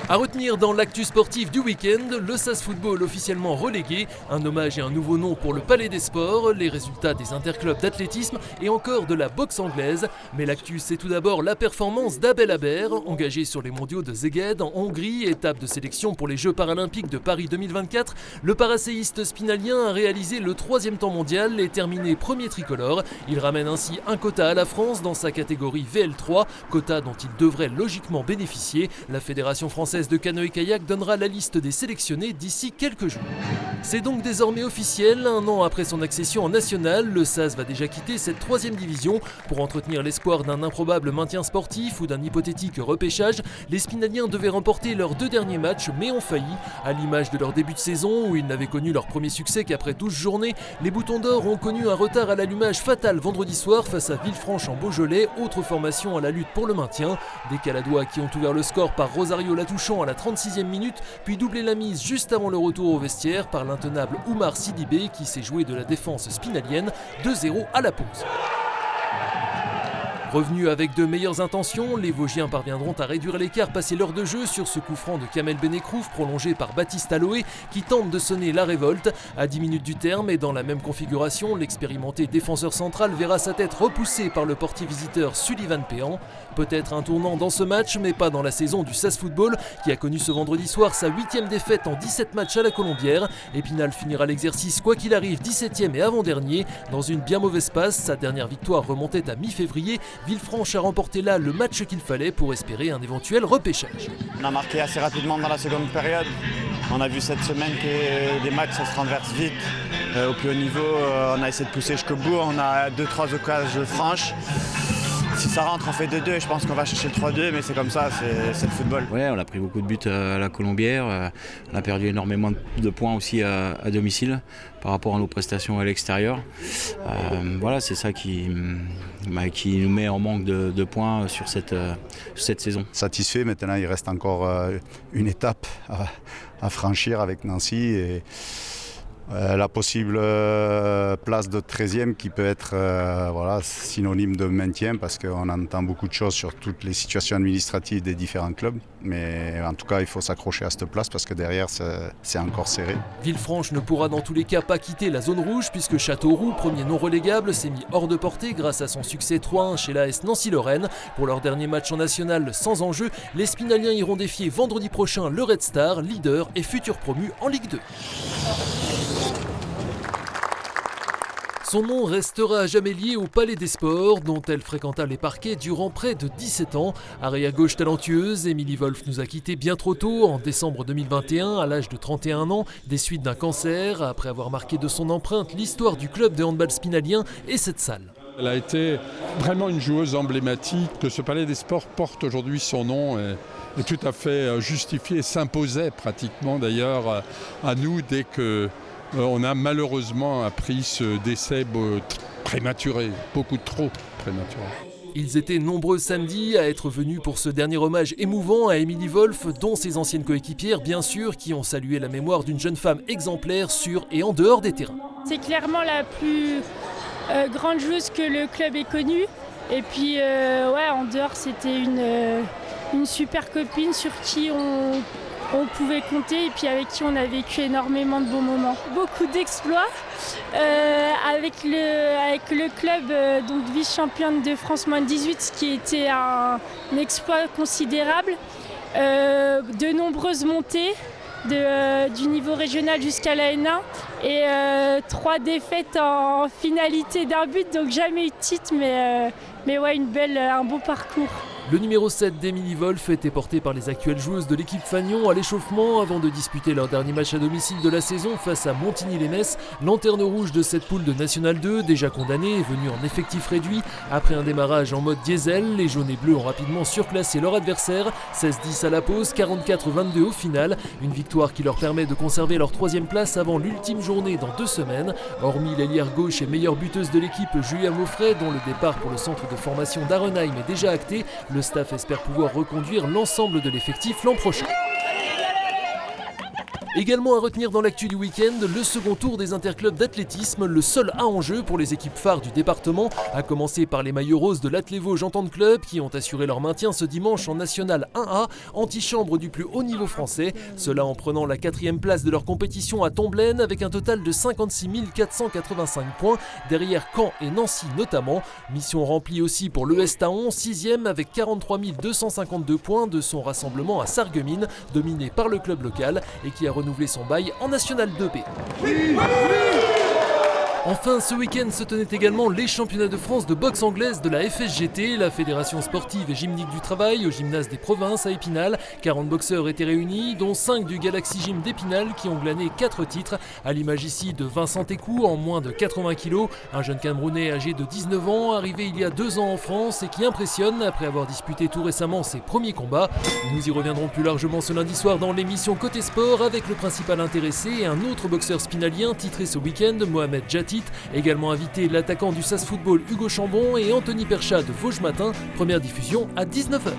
À retenir dans l'actu sportif du week-end, le SAS Football officiellement relégué, un hommage et un nouveau nom pour le Palais des Sports, les résultats des interclubs d'athlétisme et encore de la boxe anglaise. Mais l'actu, c'est tout d'abord la performance d'Abel Aber, engagé sur les mondiaux de Szeged en Hongrie, étape de sélection pour les Jeux paralympiques de Paris 2024. Le paraséiste spinalien a réalisé le 3e temps mondial et terminé premier tricolore. Il ramène ainsi un quota à la France dans sa catégorie VL3, quota dont il devrait logiquement bénéficier. La Fédération française de canoë-kayak donnera la liste des sélectionnés d'ici quelques jours. C'est donc désormais officiel, un an après son accession en nationale, le SAS va déjà quitter cette 3e division. Pour entretenir l'espoir d'un improbable maintien sportif ou d'un hypothétique repêchage, les Spinaliens devaient remporter leurs 2 derniers matchs mais ont failli. À l'image de leur début de saison où ils n'avaient connu leur premier succès qu'après 12 journées, les Boutons d'Or ont connu un retard à l'allumage fatal vendredi soir face à Villefranche en Beaujolais, autre formation à la lutte pour le maintien. Des Caladois qui ont ouvert le score par Rosario Latouchon à la 36e minute, puis doublé la mise juste avant le retour au vestiaire par l'intenable Oumar Sidibé qui s'est joué de la défense spinalienne, 2-0 à la pause. Revenus avec de meilleures intentions, les Vosgiens parviendront à réduire l'écart passé l'heure de jeu sur ce coup franc de Kamel Benekrouf prolongé par Baptiste Aloé qui tente de sonner la révolte. À 10 minutes du terme et dans la même configuration, l'expérimenté défenseur central verra sa tête repoussée par le portier visiteur Sullivan Péan. Peut-être un tournant dans ce match, mais pas dans la saison du SAS Football qui a connu ce vendredi soir sa 8e défaite en 17 matchs à la Colombière. Épinal finira l'exercice quoi qu'il arrive 17e et avant-dernier. Dans une bien mauvaise passe, sa dernière victoire remontait à mi-février. Villefranche a remporté là le match qu'il fallait pour espérer un éventuel repêchage. On a marqué assez rapidement dans la seconde période. On a vu cette semaine que des matchs se renversent vite. Au plus haut niveau, on a essayé de pousser jusqu'au bout. On a 2-3 occasions franches. Si ça rentre, on fait 2-2. Je pense qu'on va chercher le 3-2, mais c'est comme ça, c'est le football. Ouais, on a pris beaucoup de buts à la Colombière. On a perdu énormément de points aussi à domicile par rapport à nos prestations à l'extérieur. Voilà, c'est ça qui nous met en manque de points sur cette saison. Satisfait, maintenant il reste encore une étape à franchir avec Nancy. Et la possible place de 13e qui peut être synonyme de maintien parce qu'on entend beaucoup de choses sur toutes les situations administratives des différents clubs. Mais en tout cas, il faut s'accrocher à cette place parce que derrière, c'est encore serré. Villefranche ne pourra dans tous les cas pas quitter la zone rouge puisque Châteauroux, premier non relégable, s'est mis hors de portée grâce à son succès 3-1 chez l'AS Nancy-Lorraine. Pour leur dernier match en national sans enjeu, les Spinaliens iront défier vendredi prochain le Red Star, leader et futur promu en Ligue 2. Son nom restera à jamais lié au Palais des Sports, dont elle fréquenta les parquets durant près de 17 ans. Arrière gauche talentueuse, Émilie Wolf nous a quittés bien trop tôt, en décembre 2021, à l'âge de 31 ans, des suites d'un cancer, après avoir marqué de son empreinte l'histoire du club de handball spinalien et cette salle. Elle a été vraiment une joueuse emblématique. Que ce Palais des Sports porte aujourd'hui son nom est tout à fait justifié et s'imposait pratiquement d'ailleurs à nous dès que on a malheureusement appris ce décès prématuré, beaucoup trop prématuré. Ils étaient nombreux samedi à être venus pour ce dernier hommage émouvant à Émilie Wolf, dont ses anciennes coéquipières bien sûr, qui ont salué la mémoire d'une jeune femme exemplaire sur et en dehors des terrains. C'est clairement la plus grande joueuse que le club ait connue. Et puis en dehors c'était une super copine sur qui on pouvait compter et puis avec qui on a vécu énormément de bons moments. Beaucoup d'exploits avec le club, donc vice-championne de France moins de 18, ce qui était un exploit considérable. De nombreuses montées du niveau régional jusqu'à la N1 et 3 défaites en finalité d'un but, donc jamais eu de titre, mais ouais, un beau parcours. Le numéro 7 d'Émilie Wolf était porté par les actuelles joueuses de l'équipe Fagnon à l'échauffement avant de disputer leur dernier match à domicile de la saison face à Montigny-lès-Metz, lanterne rouge de cette poule de National 2, déjà condamnée et venue en effectif réduit. Après un démarrage en mode diesel, les jaunes et bleus ont rapidement surclassé leur adversaire, 16-10 à la pause, 44-22 au final. Une victoire qui leur permet de conserver leur 3e place avant l'ultime journée dans 2 semaines. Hormis l'ailière gauche et meilleure buteuse de l'équipe Julia Moffret, dont le départ pour le centre de formation d'Arenheim est déjà acté, le staff espère pouvoir reconduire l'ensemble de l'effectif l'an prochain. Également à retenir dans l'actu du week-end, le second tour des interclubs d'athlétisme, le seul à enjeu pour les équipes phares du département, à commencer par les maillots roses de l'Athlévaux Entente Club qui ont assuré leur maintien ce dimanche en National 1A, antichambre du plus haut niveau français, cela en prenant la 4e place de leur compétition à Tomblaine avec un total de 56 485 points, derrière Caen et Nancy notamment. Mission remplie aussi pour l'ES Taon, 6e avec 43 252 points de son rassemblement à Sarreguemines, dominé par le club local et qui a renouvelé son bail en National 2B. Enfin, ce week-end se tenaient également les championnats de France de boxe anglaise de la FSGT, la Fédération sportive et gymnique du travail, au gymnase des provinces à Épinal. 40 boxeurs étaient réunis, dont 5 du Galaxy Gym d'Épinal qui ont glané 4 titres, à l'image ici de Vincent Técou en moins de 80 kg, un jeune Camerounais âgé de 19 ans, arrivé il y a 2 ans en France et qui impressionne après avoir disputé tout récemment ses premiers combats. Nous y reviendrons plus largement ce lundi soir dans l'émission Côté Sport avec le principal intéressé et un autre boxeur spinalien titré ce week-end, Mohamed Jatit. Également invité l'attaquant du SAS Football Hugo Chambon et Anthony Perchat de Vosges Matin, première diffusion à 19h.